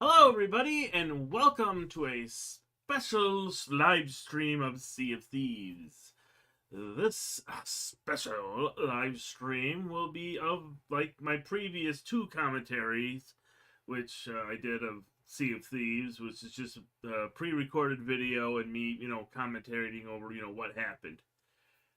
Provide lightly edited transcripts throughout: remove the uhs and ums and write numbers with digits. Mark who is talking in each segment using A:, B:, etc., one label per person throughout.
A: Hello, everybody, and welcome to a special live stream of Sea of Thieves. This special live stream will be of like my previous two commentaries, which I did of Sea of Thieves, which is just a pre-recorded video and me, commentating over, what happened.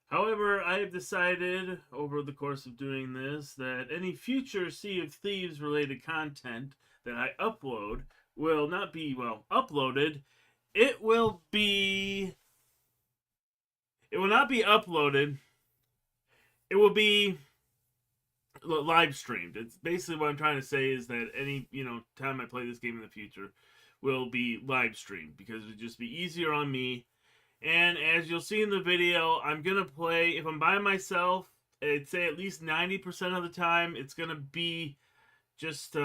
A: However, I have decided over the course of doing this that any future Sea of Thieves related content that I upload will not be, uploaded. It will be. It will not be uploaded. It will be live streamed. It's basically what I'm trying to say is that any, time I play this game in the future will be live streamed because it would just be easier on me. And as you'll see in the video, I'm going to play, if I'm by myself, I'd say at least 90% of the time, it's going to be just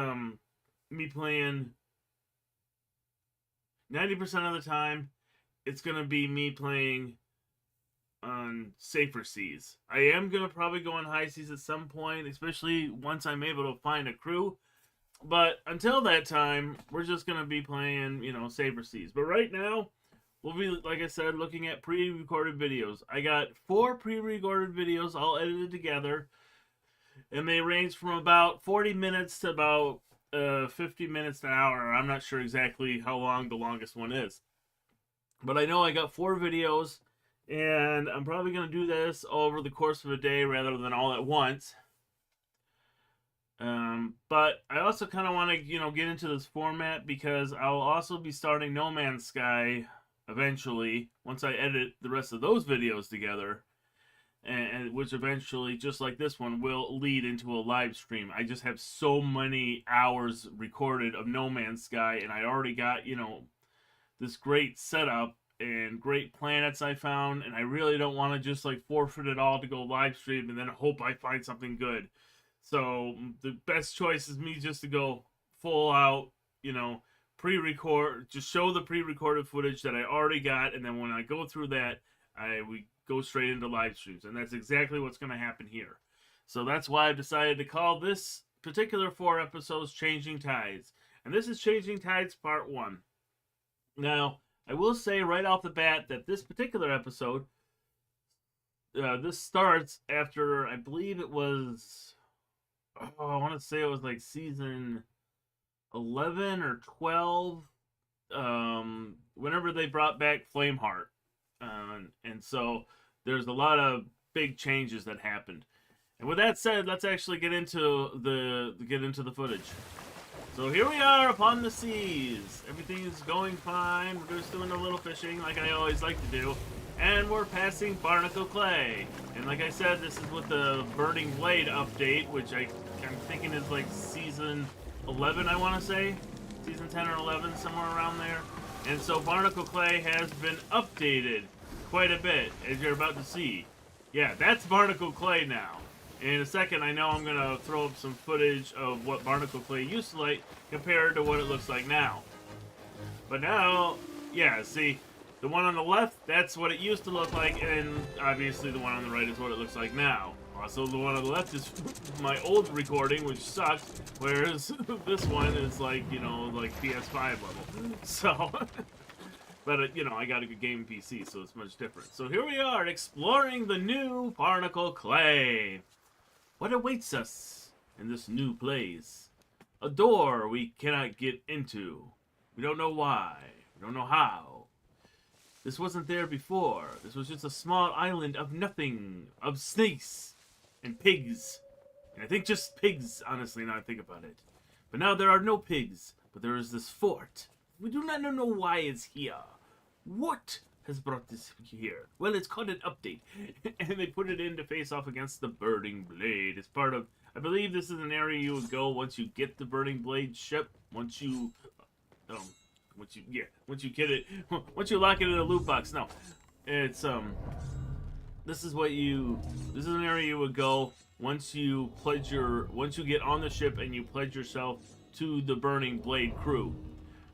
A: me playing. 90% of the time, it's going to be me playing on safer seas. I am going to probably go on high seas at some point, especially once I'm able to find a crew. But until that time, we're just going to be playing, safer seas. But right now, we'll be, like I said, looking at pre-recorded videos. I got 4 pre-recorded videos all edited together, and they range from about 40 minutes to about 50 minutes to an hour. I'm not sure exactly how long the longest one is. But I know I got 4 videos, and I'm probably going to do this over the course of a day rather than all at once. But I also kind of want to, get into this format because I'll also be starting No Man's Sky eventually once I edit the rest of those videos together, and which eventually, just like this one, will lead into a live stream. I just have so many hours recorded of No Man's Sky, and I already got, this great setup and great planets I found, and I really don't want to just like forfeit it all to go live stream and then hope I find something good. So the best choice is me just to go full out, pre-record, just show the pre-recorded footage that I already got, and then when I go through that, we go straight into live streams, and that's exactly what's going to happen here. So that's why I've decided to call this particular 4 episodes Changing Tides, and this is Changing Tides Part 1. Now, I will say right off the bat that this particular episode, this starts after, I believe it was, I want to say it was like season 11 or 12, whenever they brought back Flameheart. And so there's a lot of big changes that happened. And with that said, let's actually get into the footage. So here we are upon the seas. Everything is going fine. We're just doing a little fishing like I always like to do. And we're passing Barnacle Clay. And like I said, this is with the Burning Blade update, which I'm thinking is like season 11, I want to say. Season 10 or 11, somewhere around there. And so Barnacle Clay has been updated quite a bit, as you're about to see. Yeah, that's Barnacle Clay now. In a second, I know I'm going to throw up some footage of what Barnacle Clay used to like compared to what it looks like now. But now, yeah, see, the one on the left, that's what it used to look like, and obviously the one on the right is what it looks like now. Also, the one on the left is my old recording, which sucks, whereas this one is like, like PS5 level. So, but, I got a good game PC, so it's much different. So here we are, exploring the new Barnacle Clay. What awaits us in this new place? A door we cannot get into. We don't know why. We don't know how. This wasn't there before. This was just a small island of nothing. Of snakes and pigs. And I think just pigs, honestly, now I think about it. But now there are no pigs. But there is this fort. We do not know why it's here. What has brought this here? Well, it's called an update. And they put it in to face off against the Burning Blade. It's part of... I believe this is an area you would go once you get the Burning Blade ship. Once you get it, once you lock it in a loot box. No, it's this is an area you would go once you get on the ship and you pledge yourself to the Burning Blade crew.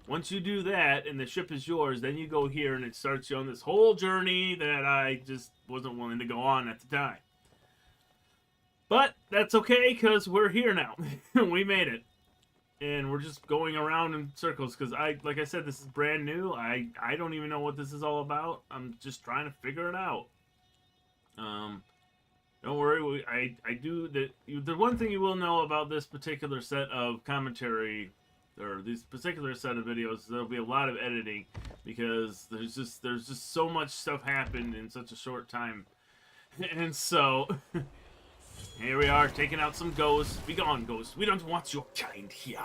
A: Once you do that and the ship is yours, then you go here and it starts you on this whole journey that I just wasn't willing to go on at the time. But that's okay because we're here now. We made it. and we're just going around in circles because like I said, this is brand new. I don't even know what this is all about. I'm just trying to figure it out. Don't worry, I do the one thing you will know about this particular set of commentary, or this particular set of videos, there'll be a lot of editing because there's just so much stuff happened in such a short time, and so here we are taking out some ghosts. Be gone, ghosts. We don't want your kind here.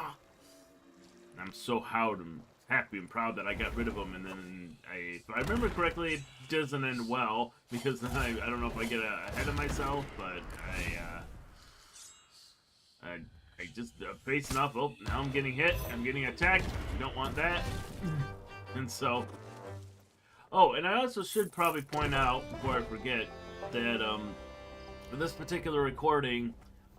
A: And I'm so happy and proud that I got rid of them, and then if I remember correctly, it doesn't end well because then I don't know if I get ahead of myself, but I just facing off. Oh, now I'm getting hit. I'm getting attacked. We don't want that. And so, oh, and I also should probably point out before I forget that for this particular recording,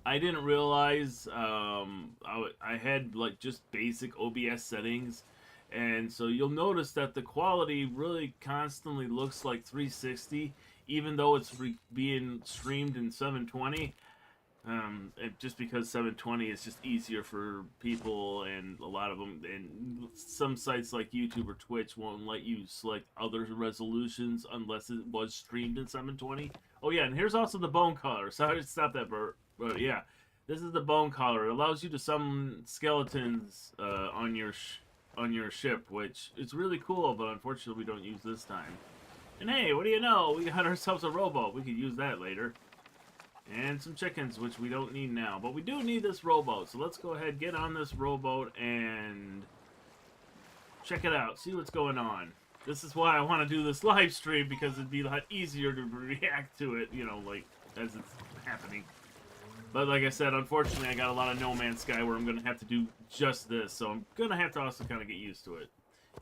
A: I didn't realize I had like just basic OBS settings, and so you'll notice that the quality really constantly looks like 360, even though it's being streamed in 720. Just because 720 is just easier for people, and a lot of them, and some sites like YouTube or Twitch won't let you select other resolutions unless it was streamed in 720. Oh yeah, and here's also the bone color. Sorry to stop that, but yeah, this is the bone color. It allows you to summon skeletons on your ship, which is really cool, but unfortunately we don't use this time. And hey, what do you know? We got ourselves a rowboat. We could use that later. And some chickens, which we don't need now. But we do need this rowboat. So let's go ahead, get on this rowboat, and check it out. See what's going on. This is why I want to do this live stream, because it'd be a lot easier to react to it, you know, like, as it's happening. But like I said, unfortunately, I got a lot of No Man's Sky where I'm going to have to do just this. So I'm going to have to also kind of get used to it.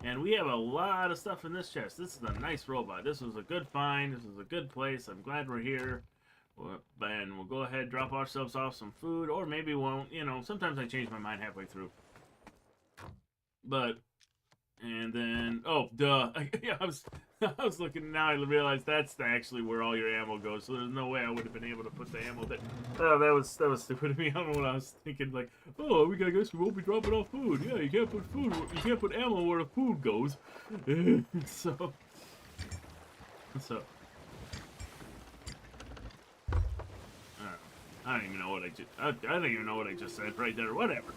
A: And we have a lot of stuff in this chest. This is a nice robot. This was a good find. This is a good place. I'm glad we're here. And we'll go ahead, drop ourselves off some food, or maybe won't. You know, sometimes I change my mind halfway through. But, and then, oh, duh. Yeah, I was looking, now I realized that's actually where all your ammo goes, so there's no way I would have been able to put the ammo there. Oh, that was stupid of me. I don't know what I was thinking, like, oh, I guess we won't be dropping off food. Yeah, you can't put ammo where the food goes. So. I don't even know what I don't even know what I just said right there. Whatever.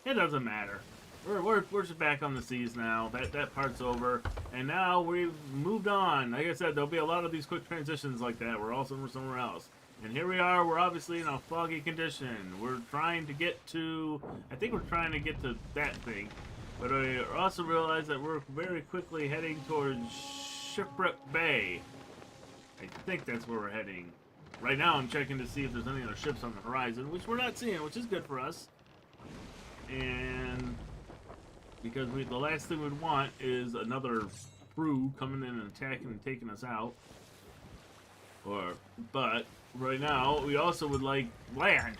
A: It doesn't matter. We're just back on the seas now. That part's over, and now we've moved on. Like I said, there'll be a lot of these quick transitions like that. We're also somewhere else, and here we are. We're obviously in a foggy condition. We're trying to get to. I think we're trying to get to that thing, but I also realize that we're very quickly heading towards Shipwreck Bay. I think that's where we're heading. Right now, I'm checking to see if there's any other ships on the horizon, which we're not seeing, which is good for us. And because the last thing we'd want is another crew coming in and attacking and taking us out. But right now, we also would like land.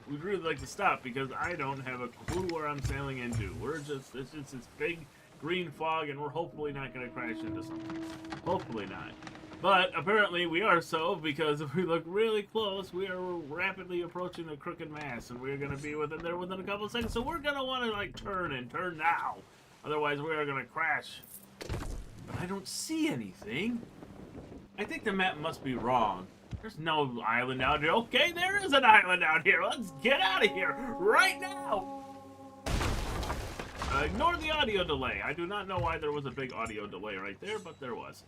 A: We'd really like to stop because I don't have a clue where I'm sailing into. It's just this big green fog, and we're hopefully not going to crash into something. Hopefully not. But apparently we are so, because if we look really close, we are rapidly approaching the crooked mass, and we're going to be within a couple of seconds. So we're going to want to like turn now. Otherwise we are going to crash. But I don't see anything. I think the map must be wrong. There's no island out here. Okay, there is an island out here. Let's get out of here right now. Ignore the audio delay. I do not know why there was a big audio delay right there, but there was.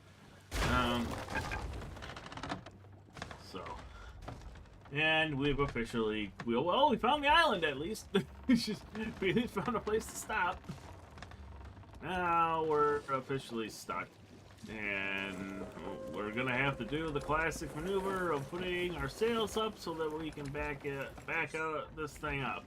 A: And we've officially, we found the island at least. We found a place to stop. Now we're officially stuck, and we're gonna have to do the classic maneuver of putting our sails up so that we can back out this thing up.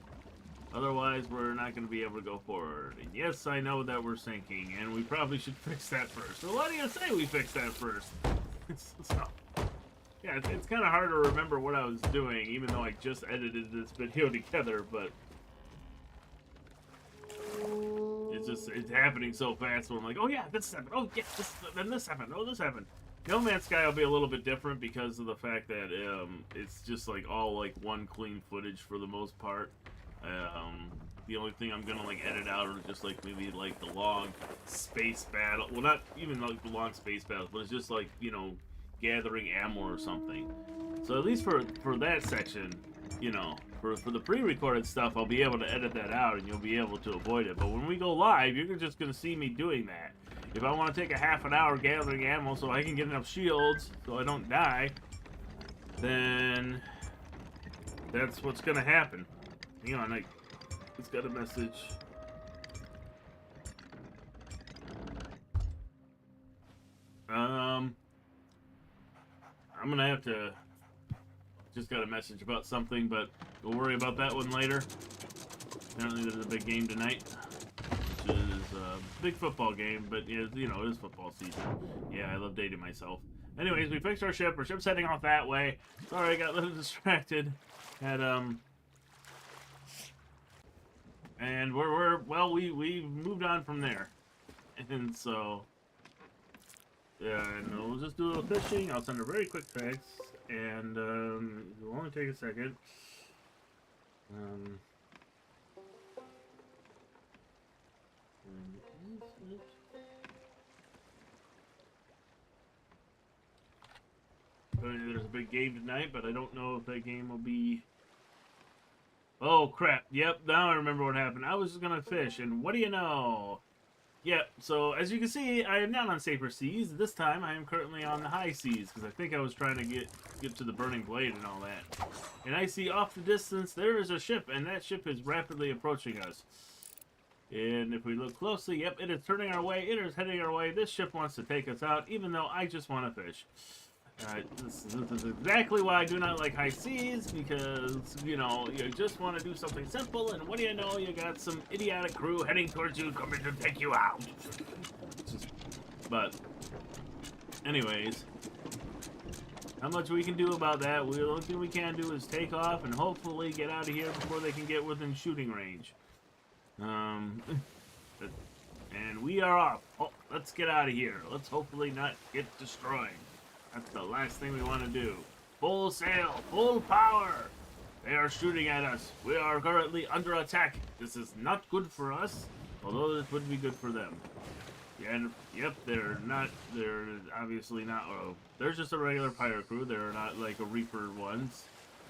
A: Otherwise, we're not going to be able to go forward. And yes, I know that we're sinking, and we probably should fix that first. So why do you say we fix that first? Yeah, it's kind of hard to remember what I was doing, even though I just edited this video together, but it's happening so fast where I'm like, oh yeah, this happened. Oh yeah, then this happened. Oh, this happened. No Man's Sky will be a little bit different because of the fact that it's just like all like one clean footage for the most part. The only thing I'm gonna like edit out are just like maybe like the long space battle. Well, not even like the long space battles, but it's just like, you know, gathering ammo or something. So at least for that section, you know, for the pre-recorded stuff, I'll be able to edit that out and you'll be able to avoid it. But when we go live, you're just gonna see me doing that. If I want to take a half an hour gathering ammo so I can get enough shields so I don't die, then that's what's gonna happen. Hang on, it's got a message. I'm gonna have to. Just got a message about something, but we'll worry about that one later. Apparently, there's a big game tonight, which is a big football game, but you know, it is football season. Yeah, I love dating myself. Anyways, we fixed our ship. Our ship's heading off that way. Sorry, I got a little distracted. And we moved on from there, and so yeah, and we'll just do a little fishing. I'll send a very quick text, and it'll only take a second. There's a big game tonight, but I don't know if that game will be. Oh crap! Yep, now I remember what happened. I was just gonna fish, and what do you know? Yep. So as you can see, I am not on safer seas. This time, I am currently on the high seas because I think I was trying to get to the burning blade and all that. And I see off the distance there is a ship, and that ship is rapidly approaching us. And if we look closely, yep, it is turning our way. It is heading our way. This ship wants to take us out, even though I just want to fish. This is exactly why I do not like high seas, because, you know, you just want to do something simple, and what do you know, you got some idiotic crew heading towards you, coming to take you out. But, anyways, how much we can do about that, the only thing we can do is take off and hopefully get out of here before they can get within shooting range. And we are off. Oh, let's get out of here. Let's hopefully not get destroyed. That's the last thing we want to do. Full sail, full power. They are shooting at us. We are currently under attack. This is not good for us, although this would be good for them. Yeah, and, yep, they're obviously not, they're just a regular pirate crew. They're not like a Reaper ones.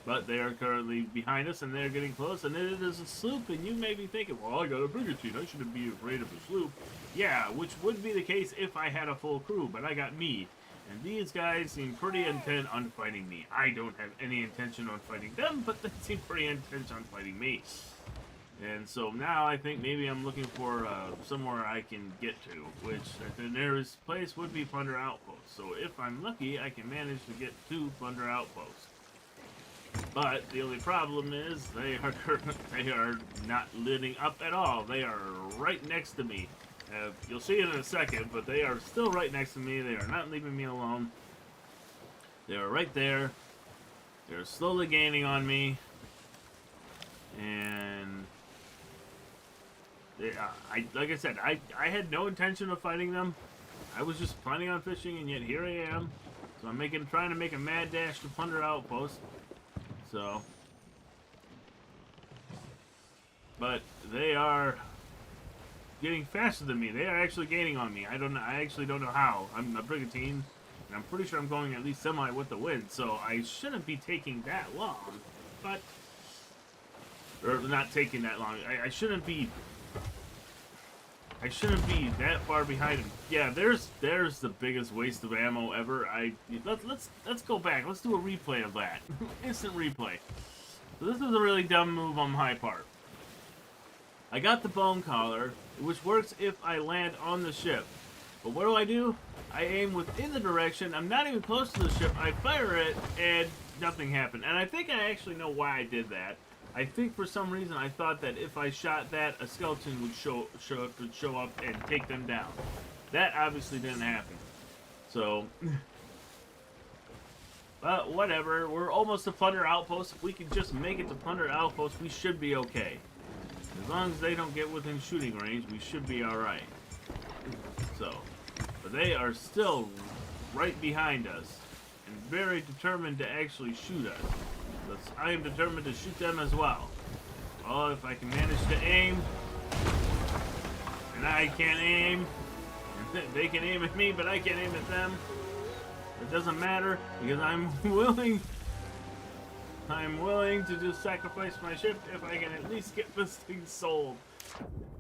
A: But they are currently behind us, and they're getting close, and it is a sloop, and you may be thinking, well, I got a brigantine, I shouldn't be afraid of a sloop. Yeah, which would be the case if I had a full crew, but I got me. And these guys seem pretty intent on fighting me. I don't have any intention on fighting them, but they seem pretty intent on fighting me. And so now I think maybe I'm looking for somewhere I can get to, which the nearest place would be Plunder Outpost. So if I'm lucky, I can manage to get to Plunder Outpost. But the only problem is they are not living up at all. They are right next to me. You'll see it in a second, but they are still right next to me. They are not leaving me alone. They are right there. They're slowly gaining on me. And like I said, I had no intention of fighting them. I was just planning on fishing, and yet here I am. So I'm trying to make a mad dash to Plunder Outpost. So, but they are getting faster than me. They are actually gaining on me. I actually don't know how. I'm a brigantine, and I'm pretty sure I'm going at least semi with the wind, so I shouldn't be taking that long. But, or not taking that long. I shouldn't be that far behind him. Yeah, there's the biggest waste of ammo ever. Let's go back. Let's do a replay of that. Instant replay. So this is a really dumb move on my part. I got the bone collar, which works if I land on the ship. But what do? I aim within the direction. I'm not even close to the ship. I fire it, and nothing happened. And I think I actually know why I did that. I think for some reason I thought that if I shot that, a skeleton would show up and take them down. That obviously didn't happen. So, but whatever. We're almost to Plunder Outpost. If we can just make it to Plunder Outpost, we should be okay. As long as they don't get within shooting range, we should be alright. So, but they are still right behind us and very determined to actually shoot us. I am determined to shoot them as well. Well, if I can manage to aim, and I can't aim, they can aim at me, but I can't aim at them. It doesn't matter because I'm willing to just sacrifice my ship if I can at least get this thing sold.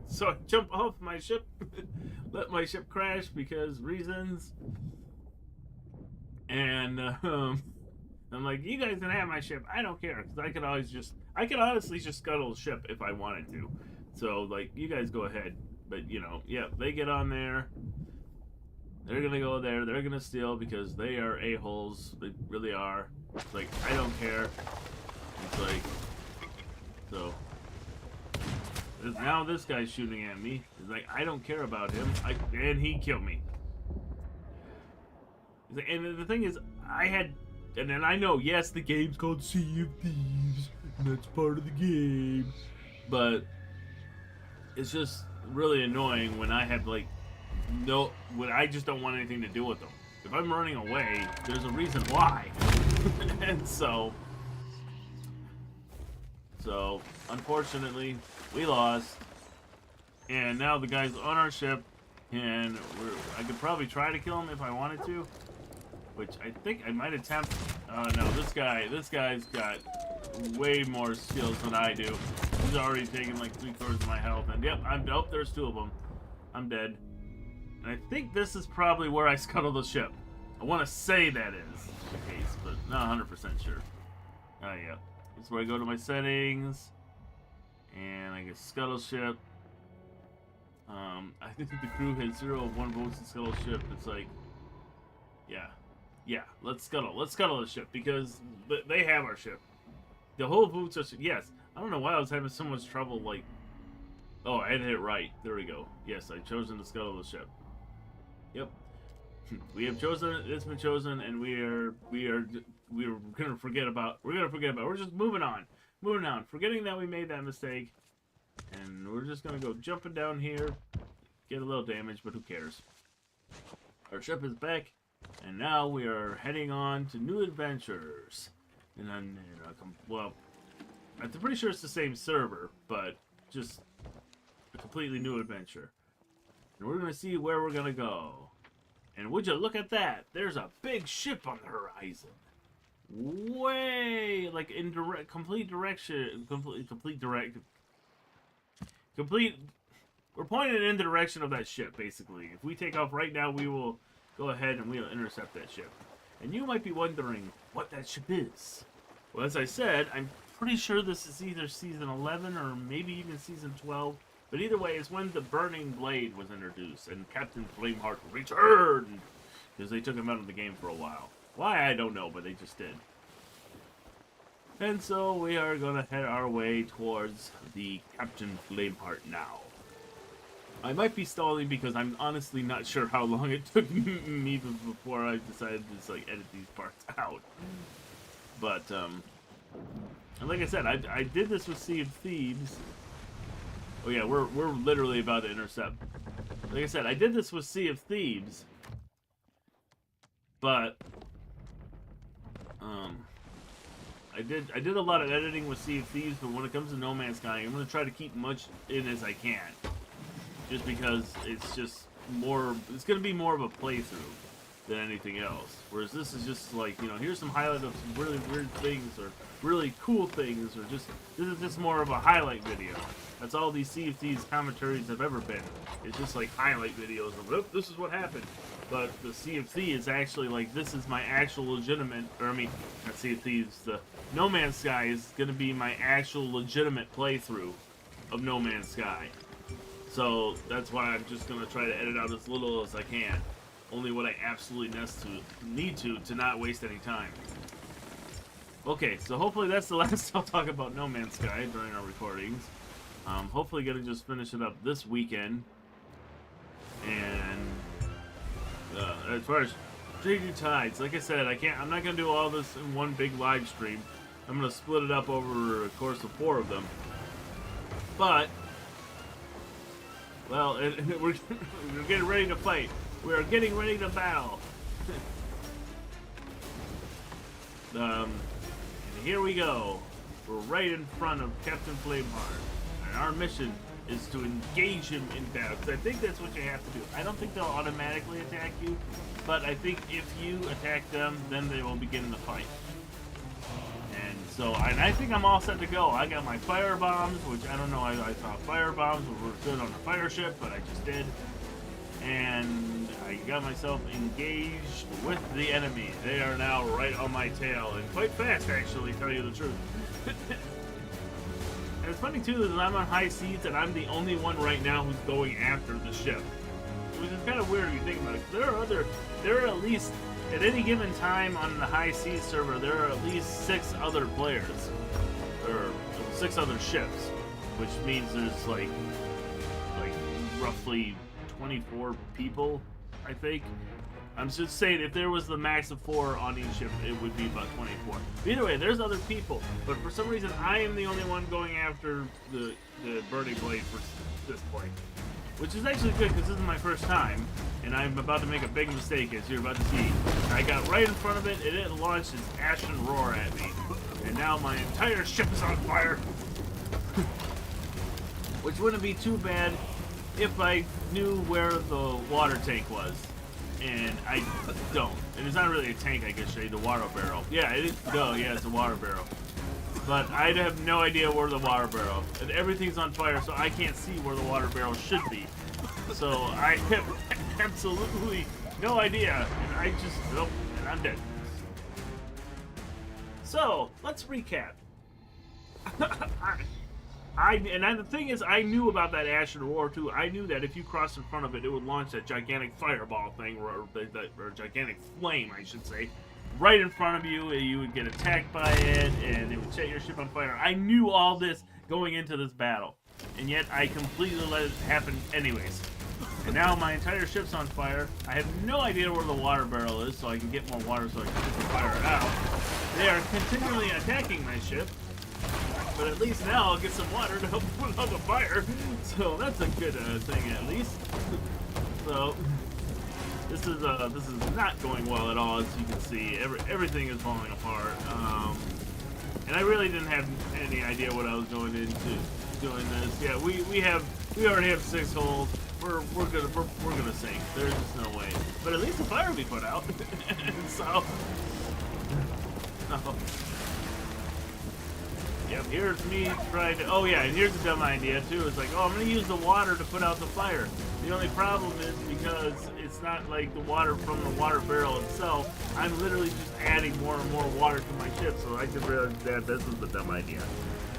A: So I jump off my ship, let my ship crash because reasons, and I'm like, you guys can have my ship. I don't care because I could honestly just scuttle the ship if I wanted to. So like, you guys go ahead. But you know, yeah, they get on there. They're gonna go there. They're gonna steal because they are a-holes. They really are. It's like, I don't care. It's like, so. Now this guy's shooting at me. It's like, I don't care about him. And he killed me. And the thing is, and then I know, yes, the game's called Sea of Thieves, and that's part of the game. But it's just really annoying when I have like, when I just don't want anything to do with them. If I'm running away, there's a reason why. And so unfortunately, we lost. And now the guy's on our ship, and I could probably try to kill him if I wanted to, which I think I might attempt. No, this guy's got way more skills than I do. He's already taken like 3/4 of my health, and yep, nope, there's 2 of them. I'm dead. And I think this is probably where I scuttle the ship. I want to say that is the case, but not 100% sure. Yeah. This is where I go to my settings, and I get scuttle ship. I think the crew had 0 of 1 votes to scuttle ship. It's like, yeah, let's scuttle the ship because they have our ship. The whole boots are, yes. I don't know why I was having so much trouble, like, oh, I had to hit right. There we go. Yes, I've chosen to scuttle the ship. Yep. We have chosen, it's been chosen, and we're gonna forget about, we're just moving on, forgetting that we made that mistake, and we're just gonna go jumping down here, get a little damage, but who cares? Our ship is back, and now we are heading on to new adventures, and then, well, I'm pretty sure it's the same server, but just a completely new adventure, and we're gonna see where we're gonna go. And would you look at that? There's a big ship on the horizon. Way, like in complete. We're pointed in the direction of that ship, basically. If we take off right now, we will go ahead and we'll intercept that ship. And you might be wondering what that ship is. Well, as I said, I'm pretty sure this is either season 11 or maybe even season 12. But either way, it's when the Burning Blade was introduced and Captain Flameheart returned, because they took him out of the game for a while. Why, I don't know, but they just did. And so we are going to head our way towards the Captain Flameheart now. I might be stalling because I'm honestly not sure how long it took me before I decided to just, like, edit these parts out. But, and like I said, I did this with Sea of Thieves. Oh yeah, we're literally about to intercept. Like I said, I did this with Sea of Thieves, but I did a lot of editing with Sea of Thieves. But when it comes to No Man's Sky, I'm gonna try to keep much in as I can, just because it's just more. It's gonna be more of a playthrough than anything else. Whereas this is just like, you know, here's some highlight of some really weird things or really cool things, or just this is just more of a highlight video. That's all these Sea of Thieves commentaries have ever been. It's just like highlight videos of, oh, this is what happened. But the Sea of Thieves actually, like, this is my actual legitimate, or I mean, not Sea of Thieves, the No Man's Sky is going to be my actual legitimate playthrough of No Man's Sky. So that's why I'm just going to try to edit out as little as I can. Only what I absolutely need to not waste any time. Okay, so hopefully that's the last I'll talk about No Man's Sky during our recordings. Hopefully gonna just finish it up this weekend. And as far as Changing Tides, like I said, I'm not gonna do all this in one big live stream. I'm gonna split it up over a course of 4 of them. But, well, we're getting ready to fight. We are getting ready to battle. And here we go. We're right in front of Captain Flameheart, and our mission is to engage him in battle. Because I think that's what you have to do. I don't think they'll automatically attack you, but I think if you attack them, then they will begin the fight. And so, and I think I'm all set to go. I got my fire bombs, which I don't know. I thought fire bombs were good on a fire ship, but I just did. And I got myself engaged with the enemy. They are now right on my tail, and quite fast, actually, to tell you the truth. And it's funny too that I'm on high seas and I'm the only one right now who's going after the ship, which is kind of weird if you think about it. There are at least at any given time on the high seas server there are at least 6 other players, or 6 other ships, which means there's like roughly 24 people, I think. I'm just saying, if there was the max of 4 on each ship, it would be about 24. But either way, there's other people, but for some reason, I am the only one going after the Burning Blade for this point. Which is actually good, because this is my first time, and I'm about to make a big mistake, as you're about to see. I got right in front of it, and it launched its ashen roar at me. And now my entire ship is on fire. Which wouldn't be too bad if I knew where the water tank was. And I don't. And it's not really a tank, I guess, the water barrel. Yeah, it is. No, yeah, it's a water barrel. But I have no idea where the water barrel. And everything's on fire, so I can't see where the water barrel should be. So I have absolutely no idea. And I just, nope, and I'm dead. So, let's recap. And the thing is, I knew about that Ashen Roar too. I knew that if you crossed in front of it, it would launch that gigantic fireball thing, or gigantic flame, I should say, right in front of you. You would get attacked by it, and it would set your ship on fire. I knew all this going into this battle, and yet I completely let it happen anyways. And now my entire ship's on fire. I have no idea where the water barrel is, so I can get more water so I can get the fire out. They are continually attacking my ship. But at least now I'll get some water to help put out the fire. So that's a good thing at least. So this is not going well at all, as you can see. Everything is falling apart. And I really didn't have any idea what I was going into doing this. Yeah, we already have 6 holes. We're gonna sink. There's just no way. But at least the fire will be put out. So. Yep, here's me trying to... Oh yeah, and here's a dumb idea too. It's like, oh, I'm going to use the water to put out the fire. The only problem is because it's not like the water from the water barrel itself. I'm literally just adding more and more water to my ship, so I just realized that this is a dumb idea.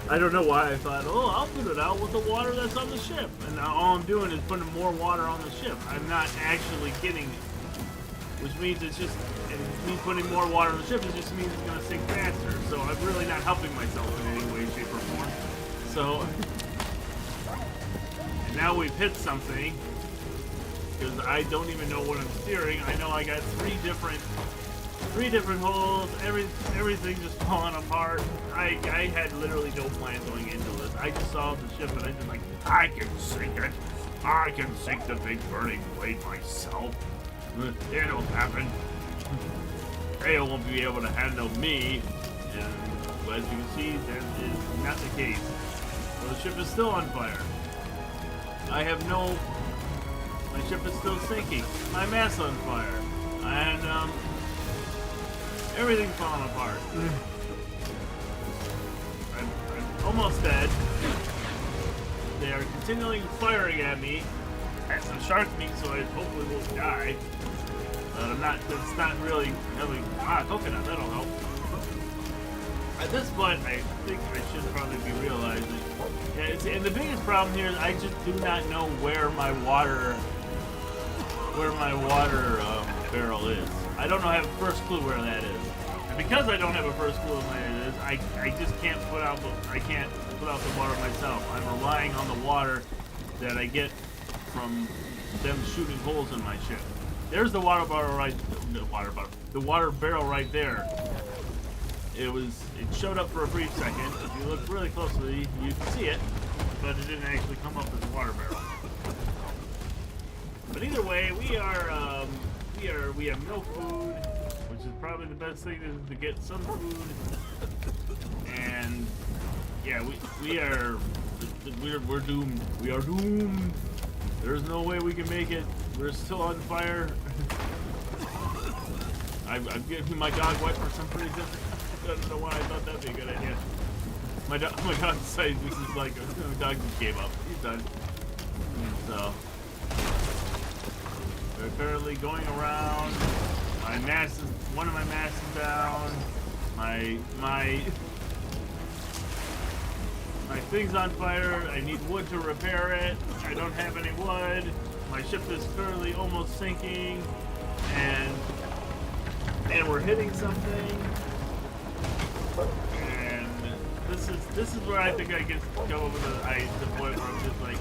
A: I don't know why I thought, oh, I'll put it out with the water that's on the ship. And now all I'm doing is putting more water on the ship. I'm not actually getting... Which means it's just... me putting more water on the ship, it just means it's going to sink faster. So I'm really not helping myself in any way, shape, or form. So, and now we've hit something, because I don't even know what I'm steering. I know I got three different holes. Everything just falling apart. I had literally no plan going into this. I just saw the ship and I just like, I can sink it. I can sink the big burning blade myself. It'll happen. They won't be able to handle me, and as you can see, that is not the case. So the ship is still on fire. My ship is still sinking. My mast's on fire. And, everything's falling apart. I'm almost dead. They are continually firing at me. Has some shark meat, so I hopefully won't die. But it's not really helping. Coconut, that'll help. At this point, I think I should probably be realizing. Yeah, and the biggest problem here is I just do not know where my water barrel is. I don't know, I have a first clue where that is. And because I don't have a first clue where it is, I just can't put out the water myself. I'm relying on the water that I get from them shooting holes in my ship. There's the water barrel the water barrel right there. It showed up for a brief second. If you look really closely, you can see it, but it didn't actually come up as a water barrel. But either way, we have no food, which is probably the best thing is to get some food. And yeah, we're doomed. We are doomed. There's no way we can make it. We're still on fire. I'm getting my dog wet for some reason. I don't know why I thought that'd be a good idea. My dog decided this is like the dog just gave up. He's done. So we're currently going around. My mast is one of my masts is down. My thing's on fire. I need wood to repair it. I don't have any wood. My ship is currently almost sinking, and we're hitting something. And this is where I think I get go over the point where I'm just like,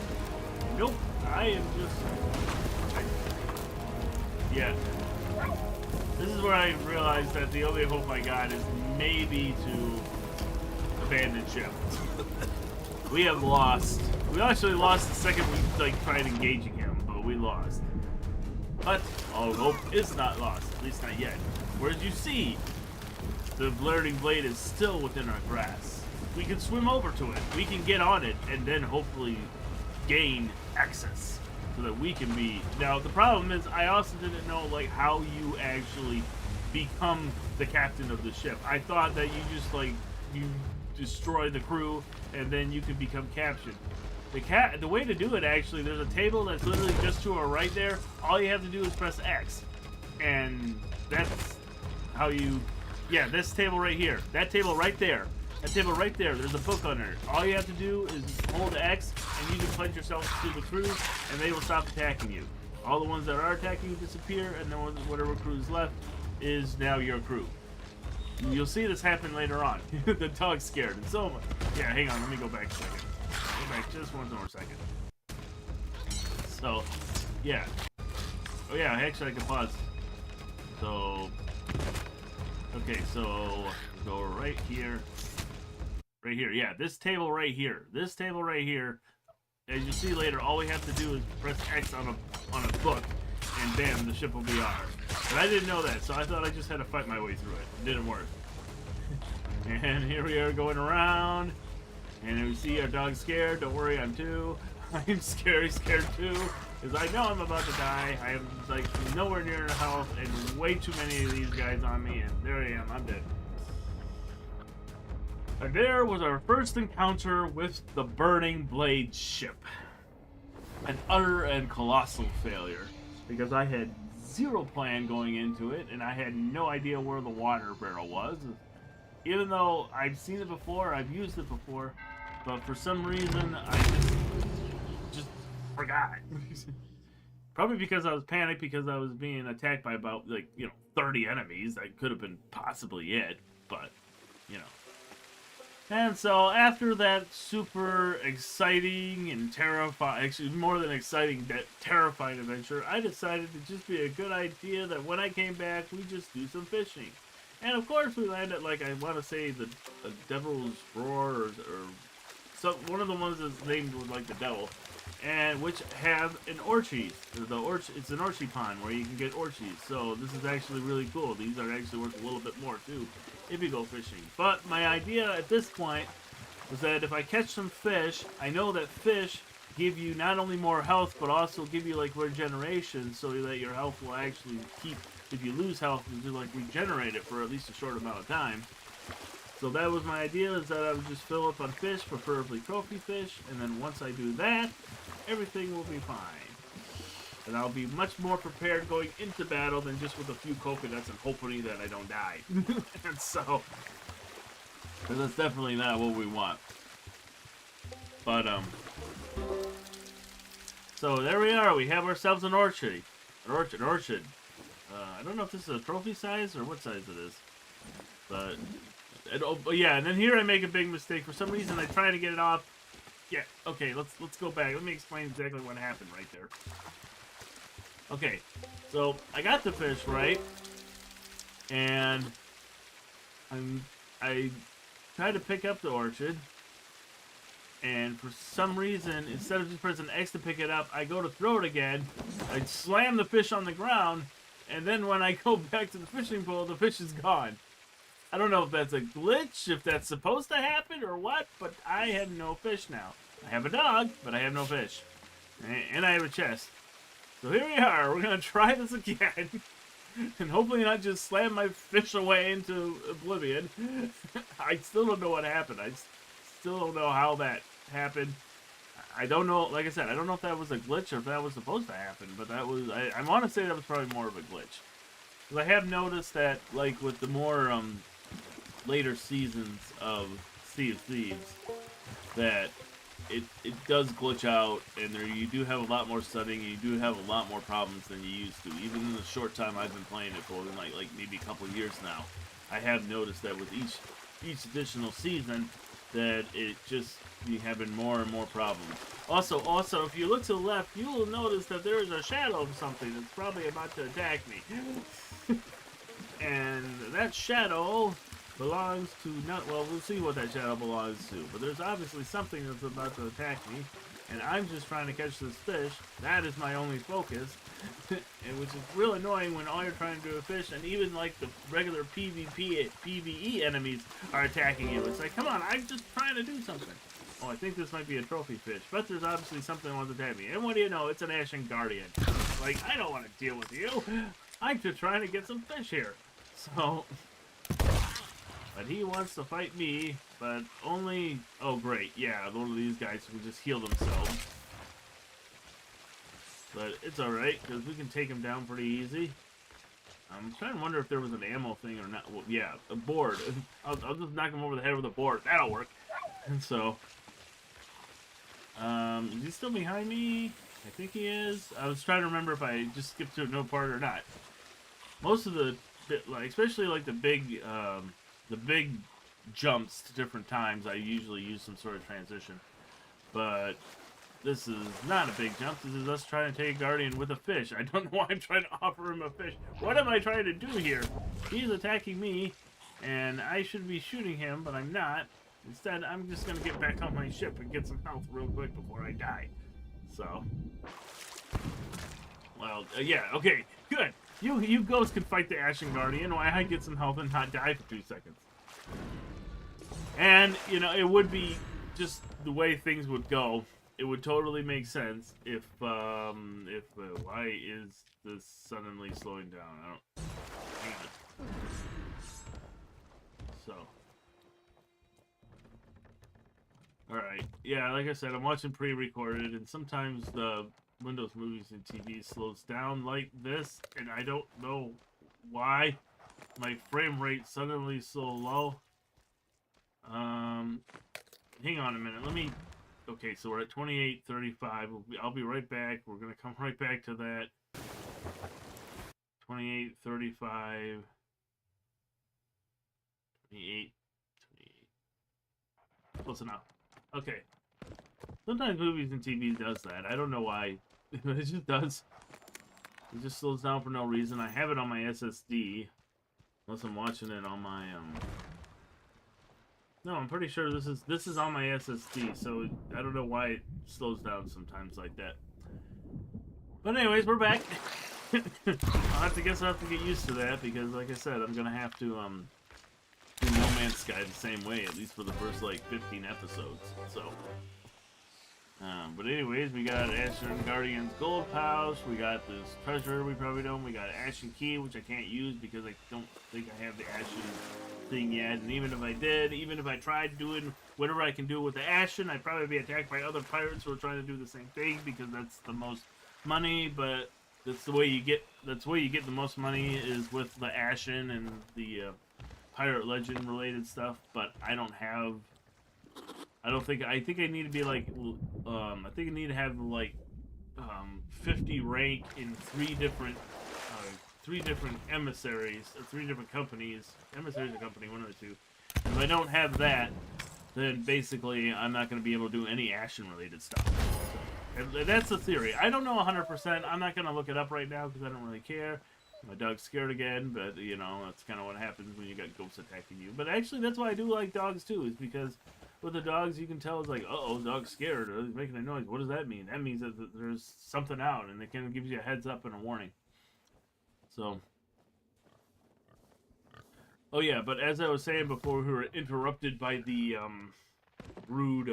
A: nope. I am just yeah. This is where I realized that the only hope I got is maybe to abandon ship. We have lost. We actually lost the second we tried engaging him, but we lost. But all hope is not lost, at least not yet. Whereas you see, the Blurting Blade is still within our grasp. We can swim over to it. We can get on it, and then hopefully gain access so that we can be. Now the problem is, I also didn't know how you actually become the captain of the ship. I thought that you just you destroy the crew and then you can become captain. The way to do it, actually, there's a table that's literally just to our right there. All you have to do is press X, and that's how you. Yeah, this table right here. That table right there. That table right there. There's a book under it. All you have to do is hold X, and you can pledge yourself to the crew, and they will stop attacking you. All the ones that are attacking you disappear, and then whatever crew is left is now your crew. You'll see this happen later on. The dog's scared, and so much. Yeah, hang on. Let me go back a second. Go back just one more second. So, yeah. Oh yeah, actually I can pause. So, okay, so go right here. Right here, yeah, this table right here. This table right here. As you see later, all we have to do is press X on a book, and bam, the ship will be ours. But I didn't know that, so I thought I just had to fight my way through it. It didn't work. And here we are going around. And we see our dog's scared. Don't worry, I'm too. I'm scared too. Because I know I'm about to die. I am nowhere near enough health and way too many of these guys on me. And there I am. I'm dead. And there was our first encounter with the Burning Blade ship. An utter and colossal failure. Because I had zero plan going into it. And I had no idea where the water barrel was. Even though I've seen it before, I've used it before. But for some reason, I just forgot. Probably because I was panicked because I was being attacked by about 30 enemies. That could have been possibly it, but And so after that super exciting and terrifying, actually more than exciting, that terrifying adventure, I decided to just be a good idea that when I came back, we just do some fishing. And of course, we landed I want to say the Devil's Roar or one of the ones that's named with the devil, and which have an orchid. It's an orchid pond where you can get orchids. So this is actually really cool. These are actually worth a little bit more too if you go fishing. But my idea at this point was that if I catch some fish, I know that fish give you not only more health but also give you regeneration, so that your health will actually keep. If you lose health, you regenerate it for at least a short amount of time. So that was my idea, is that I would just fill up on fish, preferably trophy fish, and then once I do that, everything will be fine. And I'll be much more prepared going into battle than just with a few coconuts and hoping that I don't die. And so, because that's definitely not what we want. But, so there we are, we have ourselves an orchid. I don't know if this is a trophy size or what size it is. But yeah, and then here I make a big mistake. For some reason I try to get it off. Yeah, okay, let's go back. Let me explain exactly what happened right there. Okay, so I got the fish, right? And I tried to pick up the orchid. And for some reason, instead of just pressing X to pick it up, I go to throw it again. I slam the fish on the ground. And then when I go back to the fishing pole, the fish is gone. I don't know if that's a glitch, if that's supposed to happen or what, but I have no fish now. I have a dog, but I have no fish. And I have a chest. So here we are. We're going to try this again. And hopefully not just slam my fish away into oblivion. I still don't know what happened. I still don't know how that happened. I don't know, like I said, I don't know if that was a glitch or if that was supposed to happen, but that was, I want to say that was probably more of a glitch. Because I have noticed that, like, with the more later seasons of Sea of Thieves, that it does glitch out, and you do have a lot more setting, and you do have a lot more problems than you used to. Even in the short time I've been playing it for, like maybe a couple of years now, I have noticed that with each additional season, that it just be having more and more problems. Also, if you look to the left, you will notice that there is a shadow of something that's probably about to attack me. And that shadow belongs to not, well, we'll see what that shadow belongs to, but there's obviously something that's about to attack me, and I'm just trying to catch this fish. That is my only focus, and which is real annoying when all you're trying to do is fish, and even like the regular PvE enemies are attacking you. It's like, come on, I'm just trying to do something. Oh, I think this might be a trophy fish, but there's obviously something that wants to attack me. And what do you know? It's an Ashen Guardian. Like, I don't want to deal with you. I'm just trying to get some fish here. So, but he wants to fight me, but only, oh great, yeah, one of these guys can just heal themselves. But it's alright, because we can take him down pretty easy. I'm trying to wonder if there was an ammo thing or not. Well, yeah, a board. I'll just knock him over the head with a board. That'll work. And so, is he still behind me? I think he is. I was trying to remember if I just skipped to no part or not. Most of the, like, especially like the big jumps to different times, I usually use some sort of transition. But this is not a big jump. This is us trying to take a guardian with a fish. I don't know why I'm trying to offer him a fish. What am I trying to do here? He's attacking me, and I should be shooting him, but I'm not. Instead, I'm just going to get back on my ship and get some health real quick before I die. So, well, yeah, okay, good. You ghosts can fight the Ashen Guardian while I get some health and not die for 2 seconds. And, you know, it would be just the way things would go. It would totally make sense if why is this suddenly slowing down? I don't, hang on. So. Alright, yeah, like I said, I'm watching pre-recorded, and sometimes the Windows Movies and TV slows down like this, and I don't know why my frame rate suddenly so low. Hang on a minute, let me, okay, so we're at 28:35, I'll be right back, we're gonna come right back to that. 28:35, 28, close enough. Okay. Sometimes movies and TV does that. I don't know why. It just does. It just slows down for no reason. I have it on my SSD. Unless I'm watching it on my, No, I'm pretty sure this is on my SSD, so I don't know why it slows down sometimes like that. But anyways, we're back. I'll have to get used to that, because like I said, I'm gonna have to, do No Man's Sky the same way, at least for the first, like, 15 episodes, so. But anyways, we got Ashen Guardian's Gold Pouch, we got this treasure we probably don't, we got Ashen Key, which I can't use because I don't think I have the Ashen thing yet, and even if I did, even if I tried doing whatever I can do with the Ashen, I'd probably be attacked by other pirates who are trying to do the same thing, because that's the most money, but that's the way you get the most money, is with the Ashen and the, pirate legend related stuff, but I don't have, I think I need to be like, I think I need to have like, 50 rank in three different emissaries, or 3 different companies. Emissaries a company, one of the two. If I don't have that, then basically I'm not going to be able to do any Ashen related stuff. So, and that's the theory. I don't know 100%. I'm not going to look it up right now because I don't really care. My dog's scared again, but, you know, that's kind of what happens when you got ghosts attacking you. But actually, that's why I do like dogs, too, is because with the dogs, you can tell it's like, uh-oh, dog's scared, or he's making a noise. What does that mean? That means that there's something out, and it kind of gives you a heads up and a warning. So, Oh yeah, but as I was saying before, we were interrupted by the rude,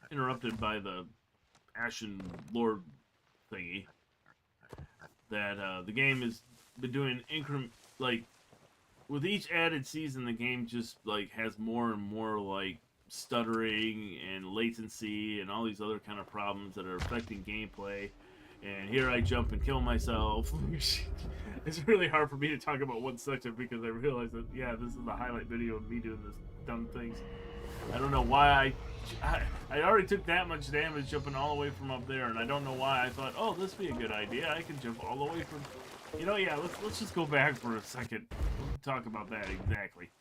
A: interrupted by the Ashen Lord thingy. That the game has been doing like with each added season, the game just like has more and more like stuttering and latency and all these other kind of problems that are affecting gameplay. And here I jump and kill myself. It's really hard for me to talk about one section because I realize that, yeah, this is the highlight video of me doing this dumb things. I don't know why I already took that much damage jumping all the way from up there, and I don't know why I thought, oh, this would be a good idea. I can jump all the way from, you know, yeah, let's just go back for a second. We'll talk about that exactly.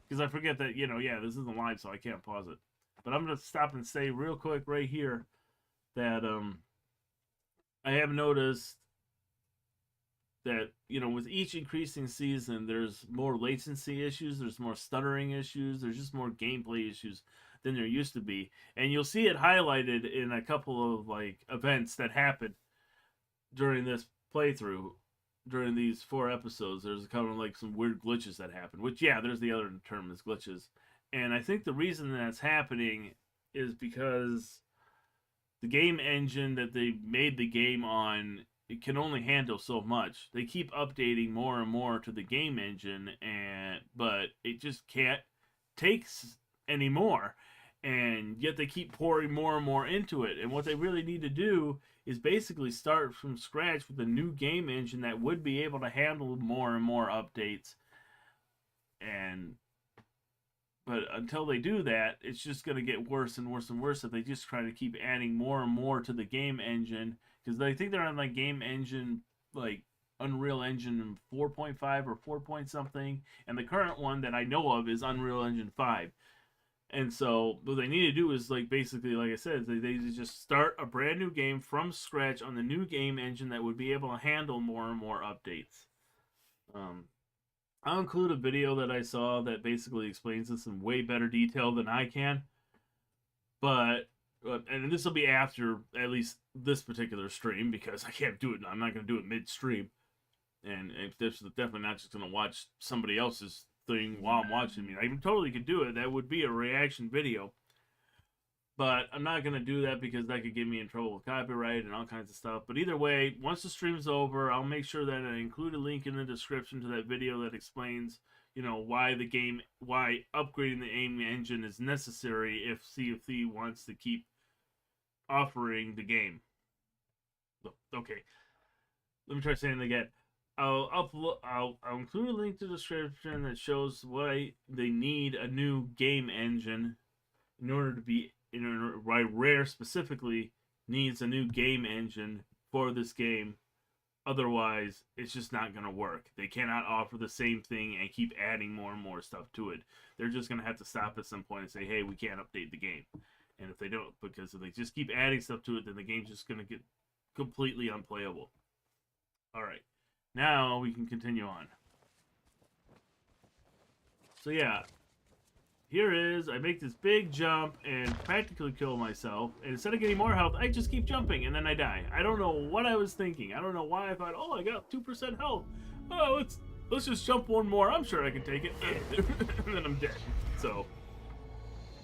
A: Because I forget that, you know, yeah, this isn't live, so I can't pause it. But I'm going to stop and say real quick right here that, I have noticed that, you know, with each increasing season, there's more latency issues, there's more stuttering issues, there's just more gameplay issues than there used to be. And you'll see it highlighted in a couple of, like, events that happened during this playthrough, during these 4 episodes. There's kind of, like, some weird glitches that happen, which, yeah, there's the other term is glitches. And I think the reason that's happening is because the game engine that they made the game on, it can only handle so much. They keep updating more and more to the game engine, but it just can't take anymore. And yet they keep pouring more and more into it. And what they really need to do is basically start from scratch with a new game engine that would be able to handle more and more updates. But until they do that, it's just going to get worse and worse and worse if they just try to keep adding more and more to the game engine. Because I think they're on like game engine, like Unreal Engine 4.5 or 4 point something. And the current one that I know of is Unreal Engine 5. And so what they need to do is, like, basically, like I said, they just start a brand new game from scratch on the new game engine that would be able to handle more and more updates. I'll include a video that I saw that basically explains this in way better detail than I can. But, and this will be after at least this particular stream, because I can't do it. I'm not going to do it mid-stream. And if this is definitely not just going to watch somebody else's thing while I'm watching me. I totally could do it. That would be a reaction video. But I'm not going to do that because that could get me in trouble with copyright and all kinds of stuff. But either way, once the stream's over, I'll make sure that I include a link in the description to that video that explains, you know, why upgrading the aim engine is necessary if Sea of Thieves wants to keep offering the game. Okay. Let me try saying it again. I'll include a link to the description that shows why they need a new game engine in order to be, why Rare specifically needs a new game engine for this game. Otherwise, it's just not going to work. They cannot offer the same thing and keep adding more and more stuff to it. They're just going to have to stop at some point and say, hey, we can't update the game. And if they don't, because if they just keep adding stuff to it, then the game's just going to get completely unplayable. Alright. Now we can continue on. So yeah, here is, I make this big jump and practically kill myself, and instead of getting more health, I just keep jumping and then I die. I don't know what I was thinking. I don't know why I thought, oh, I got 2% health. Oh, let's just jump one more. I'm sure I can take it. And then I'm dead. So,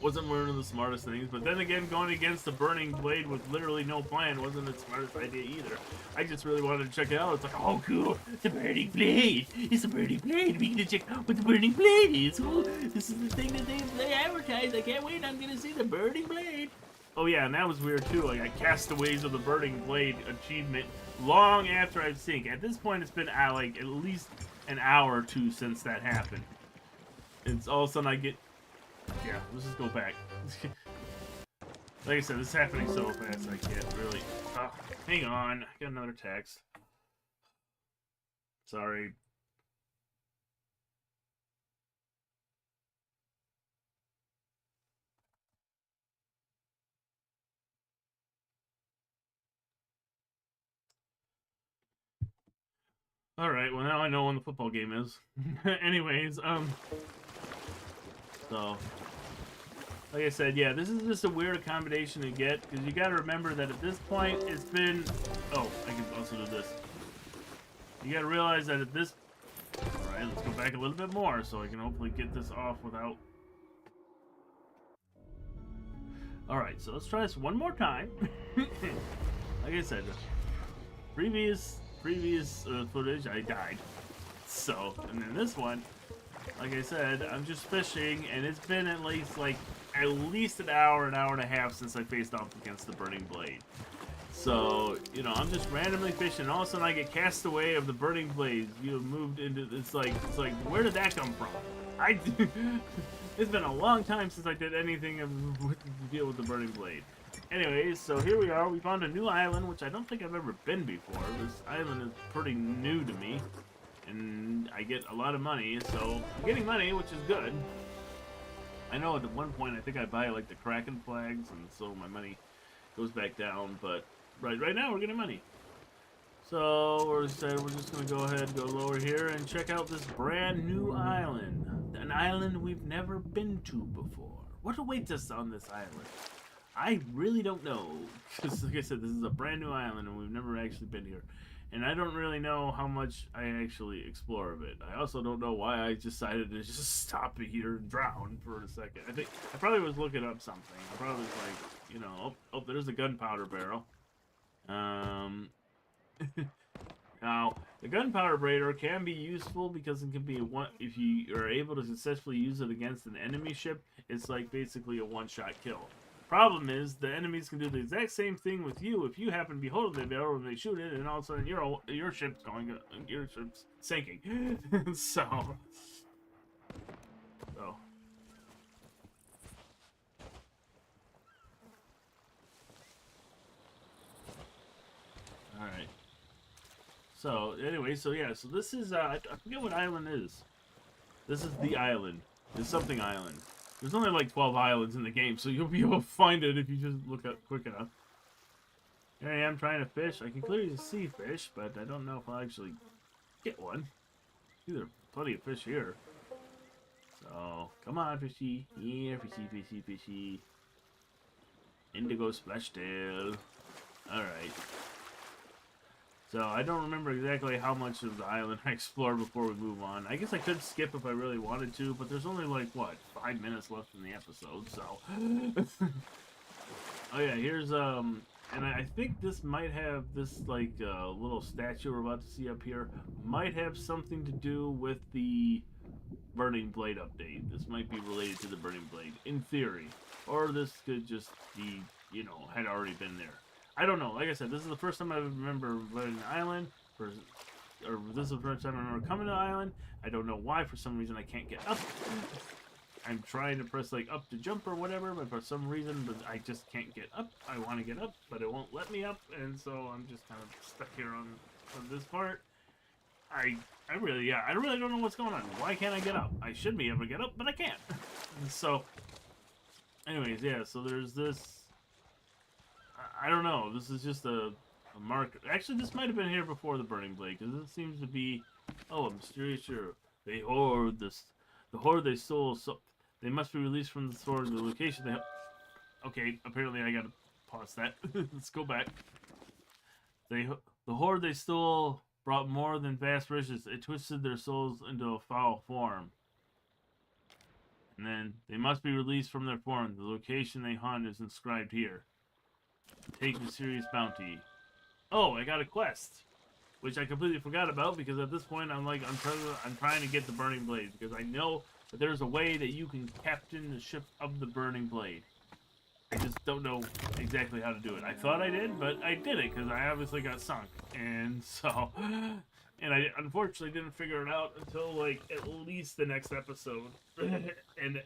A: wasn't one of the smartest things, but then again, going against the burning blade with literally no plan wasn't the smartest idea either. I just really wanted to check it out. It's like, oh cool, it's a burning blade. It's a burning blade. We can check what the burning blade is. Oh, this is the thing that they advertise. I can't wait. I'm gonna see the burning blade. Oh yeah, and that was weird too. Like, I Castaways of the Burning Blade achievement long after I've synced. At this point, it's been like at least an hour or two since that happened. It's all of a sudden I get. Yeah, let's just go back. Like I said, this is happening so fast I can't really... Oh, hang on. I got another text. Sorry. Alright, well now I know when the football game is. Anyways, so... Like I said, yeah, this is just a weird accommodation to get, because you gotta remember that at this point, it's been... Oh, I can also do this. You gotta realize that at this... Alright, Alright, let's go back a little bit more so I can hopefully get this off without... Alright, so let's try this one more time. Like I said, previous footage, I died. So, and then this one, like I said, I'm just fishing, and it's been at least an hour and a half since I faced off against the burning blade. So, you know, I'm just randomly fishing, and all of a sudden I get cast away of the burning blades. You know, moved into, it's like, where did that come from? It's been a long time since I did anything to deal with the burning blade. Anyways, so here we are. We found a new island, which I don't think I've ever been before. This island is pretty new to me, and I get a lot of money, so I'm getting money, which is good. I know at one point I think I buy like the Kraken flags, and so my money goes back down, but right now we're getting money. So we're just gonna go ahead and go lower here and check out this brand new island. An island we've never been to before. What awaits us on this island? I really don't know, because like I said, this is a brand new island and we've never actually been here. And I don't really know how much I actually explore of it. I also don't know why I decided to just stop here and drown for a second. I think I probably was looking up something. I probably was like, you know, oh, there's a gunpowder barrel. Now, the gunpowder barrel can be useful because it can be if you are able to successfully use it against an enemy ship, it's like basically a one-shot kill. Problem is, the enemies can do the exact same thing with you if you happen to be holding the barrel and they shoot it, and all of a sudden your ship's sinking. So. All right. So anyway, so yeah, so this is I forget what island is. This is the island. It's something island. There's only like 12 islands in the game, so you'll be able to find it if you just look up quick enough. Here I am trying to fish. I can clearly see fish, but I don't know if I'll actually get one. There are plenty of fish here. So, come on, fishy. Yeah, fishy. Indigo splashtail. Alright. So, I don't remember exactly how much of the island I explored before we move on. I guess I could skip if I really wanted to, but there's only like, what, 5 minutes left in the episode, so... Oh yeah, here's, and I think this might have this, like, little statue we're about to see up here, might have something to do with the Burning Blade update. This might be related to the Burning Blade, in theory. Or this could just be, you know, had already been there. I don't know. Like I said, this is the first time I remember visiting an island, or this is the first time I remember coming to the island. I don't know why. For some reason, I can't get up. I'm trying to press like up to jump or whatever, but for some reason, I just can't get up. I want to get up, but it won't let me up, and so I'm just kind of stuck here on this part. I really don't know what's going on. Why can't I get up? I should be able to get up, but I can't. So, anyways, yeah. So there's this. I don't know. This is just a marker. Actually, this might have been here before the Burning Blade, because it seems to be. Oh, a mysterious hero. They hoard this. The hoard they stole. So they must be released from the sword. The location they. Okay, apparently I gotta pause that. Let's go back. The hoard they stole brought more than vast riches. It twisted their souls into a foul form. And then they must be released from their form. The location they hunt is inscribed here. Take mysterious bounty. Oh, I got a quest, which I completely forgot about because at this point I'm trying to get the Burning Blade because I know that there's a way that you can captain the ship of the Burning Blade. I just don't know exactly how to do it. I thought I did, but I did it because I obviously got sunk, and so, and I unfortunately didn't figure it out until like at least the next episode, and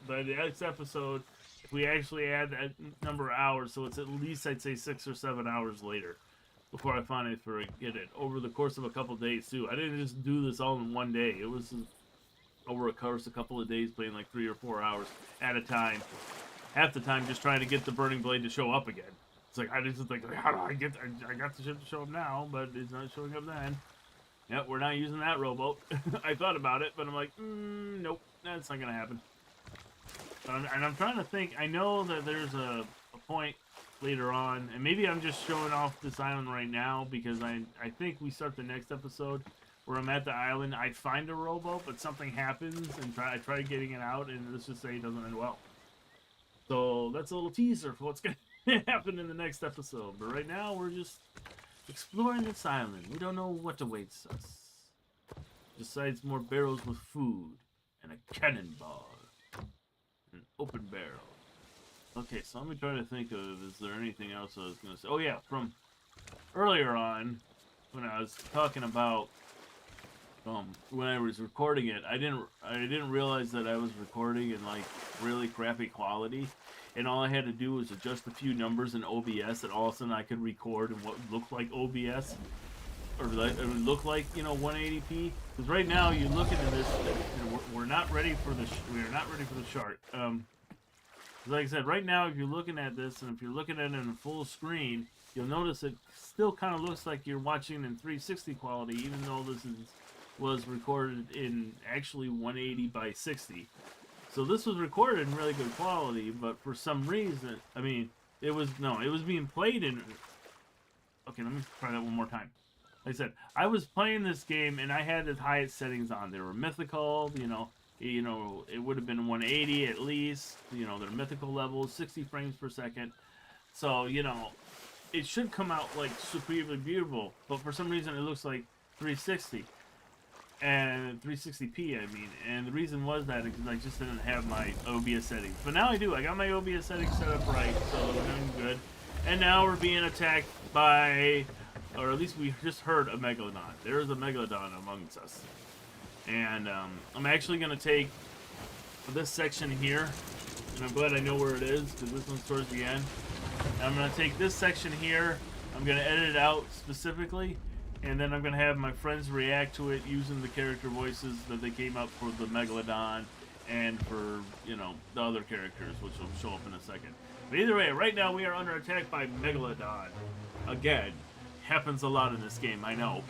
A: by the next episode, if we actually add that number of hours, so it's at least I'd say 6 or 7 hours later before I finally forget it. Over the course of a couple of days too. I didn't just do this all in one day. It was over a course of a couple of days, playing like 3 or 4 hours at a time. Half the time just trying to get the Burning Blade to show up again. It's like, I just think, how do I get, I got the ship to show up now, but it's not showing up then. Yep, we're not using that rowboat. I thought about it, but I'm like, nope, that's not going to happen. And I'm trying to think, I know that there's a point later on, and maybe I'm just showing off this island right now, because I think we start the next episode where I'm at the island, I find a rowboat, but something happens, and I try getting it out, and let's just say it doesn't end well. So that's a little teaser for what's going to happen in the next episode. But right now, we're just exploring this island. We don't know what awaits us. Besides more barrels with food, and a cannonball, and an open barrel. Okay, so let me try to think of, is there anything else I was going to say? Oh yeah, from earlier on, when I was talking about when I was recording it, I didn't realize that I was recording in like really crappy quality, and all I had to do was adjust a few numbers in OBS, and all of a sudden I could record in what looked like OBS, or like, it would look like, you know, 180p. Because right now you look into this, you know, we're not ready for the chart. Like I said, right now if you're looking at this, and if you're looking at it in full screen, you'll notice it still kind of looks like you're watching in 360 quality, even though this was recorded in actually 180 by 60. So this was recorded in really good quality, but for some reason, I mean, it was being played in... Okay, let me try that one more time. Like I said, I was playing this game, and I had the highest settings on. They were mythical, you know, it would have been 180 at least, you know, they're mythical levels, 60 frames per second. So, you know, it should come out, like, supremely beautiful, but for some reason it looks like 360. And 360p, I mean, and the reason was that because I just didn't have my OBS settings. But now I do. I got my OBS settings set up right, so we're doing good. And now we're being attacked by, or at least we just heard a megalodon. There is a megalodon amongst us. And I'm actually going to take this section here, and I'm glad I know where it is, because this one's towards the end. And I'm going to take this section here, I'm going to edit it out specifically, and then I'm going to have my friends react to it using the character voices that they came up for the Megalodon and for, you know, the other characters, which will show up in a second. But either way, right now we are under attack by Megalodon. Again, happens a lot in this game, I know.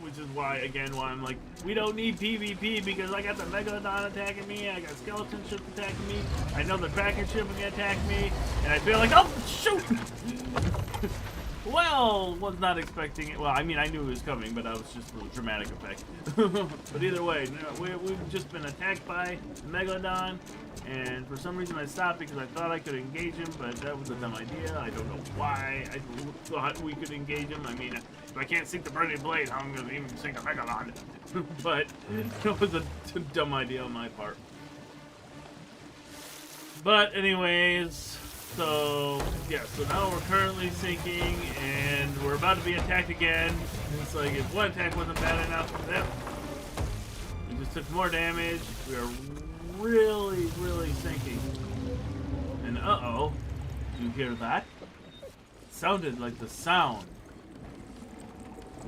A: Which is why, again, why I'm like, we don't need PvP because I got the Megalodon attacking me, I got skeleton ships attacking me, I know the Kraken ship can attack me, and I feel like, oh, shoot! Well, was not expecting it. Well, I mean, I knew it was coming, but that was just a dramatic effect. But either way, we've just been attacked by the Megalodon, and for some reason I stopped because I thought I could engage him, but that was a dumb idea. I don't know why I thought we could engage him. I mean, if I can't sink the burning blade, how am I going to even sink a Megalodon? But it was a dumb idea on my part. But anyways... So, yeah, so now we're currently sinking, and we're about to be attacked again. It's like, if one attack wasn't bad enough, yep. We just took more damage. We are really, really sinking. And uh-oh, you hear that? It sounded like the sound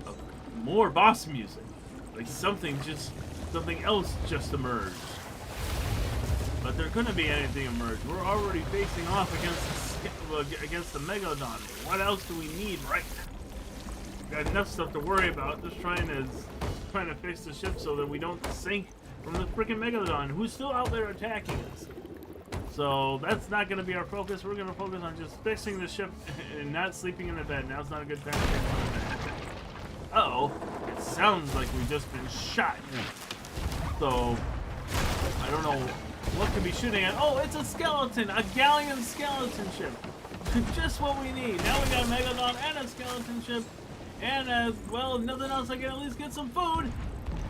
A: of more boss music. Like something else just emerged. But there couldn't be anything emerge. We're already facing off against the Megalodon. What else do we need right now? Got enough stuff to worry about. Just trying to fix the ship so that we don't sink from the freaking Megalodon, who's still out there attacking us. So that's not going to be our focus. We're going to focus on just fixing the ship and not sleeping in the bed. Now's not a good time to sleep in the bed. Uh-oh. It sounds like we've just been shot. So, I don't know what could be shooting at. Oh, it's a skeleton! A galleon skeleton ship! Just what we need. Now we got a Megalodon and a skeleton ship. And as well as nothing else, I can at least get some food.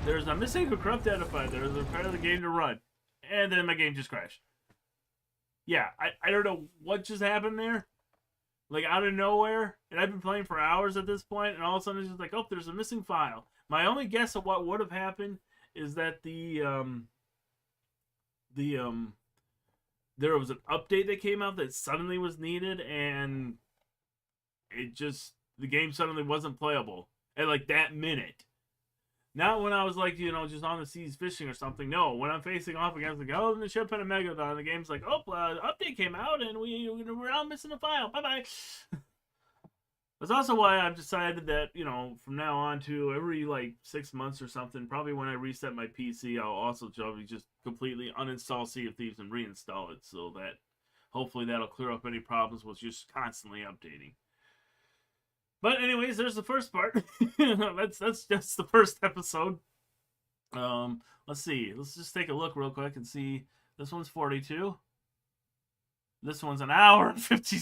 A: There's a missing corrupt edified. There's a part of the game to run. And then my game just crashed. Yeah, I don't know what just happened there. Like, out of nowhere. And I've been playing for hours at this point, and all of a sudden it's just like, oh, there's a missing file. My only guess of what would have happened is that there was an update that came out that suddenly was needed, and the game suddenly wasn't playable at like that minute. Not when I was like, you know, just on the seas fishing or something. No, when I'm facing off against the Golden Ship and a Megalodon, the game's like, oh, update came out and we're now missing a file. Bye-bye. That's also why I've decided that, you know, from now on to every, like, 6 months or something, probably when I reset my PC, I'll also just completely uninstall Sea of Thieves and reinstall it, so that hopefully that'll clear up any problems with just constantly updating. But anyways, there's the first part. that's just the first episode. Let's see. Let's just take a look real quick and see. This one's 42. This one's an hour and 50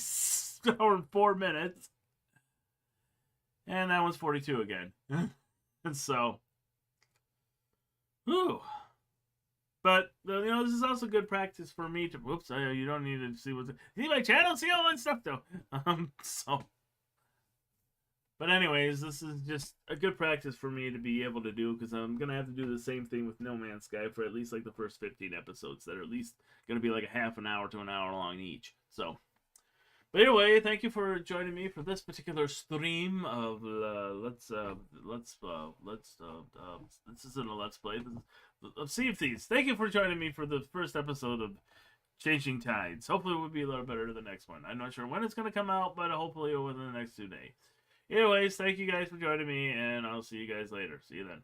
A: hour and 4 minutes. And that one's 42 again. And so, whew. But, this is also good practice for me to, whoops, you don't need to see see my channel, see all that stuff though. But anyways, this is just a good practice for me to be able to do, because I'm going to have to do the same thing with No Man's Sky for at least like the first 15 episodes that are at least going to be like a half an hour to an hour long each. So, but anyway, thank you for joining me for this particular stream of this isn't a Let's Play, this is of Sea of Thieves. Thank you for joining me for the first episode of Changing Tides. Hopefully it will be a little better the next one. I'm not sure when it's going to come out, but hopefully within the next 2 days. Anyways, thank you guys for joining me, and I'll see you guys later. See you then.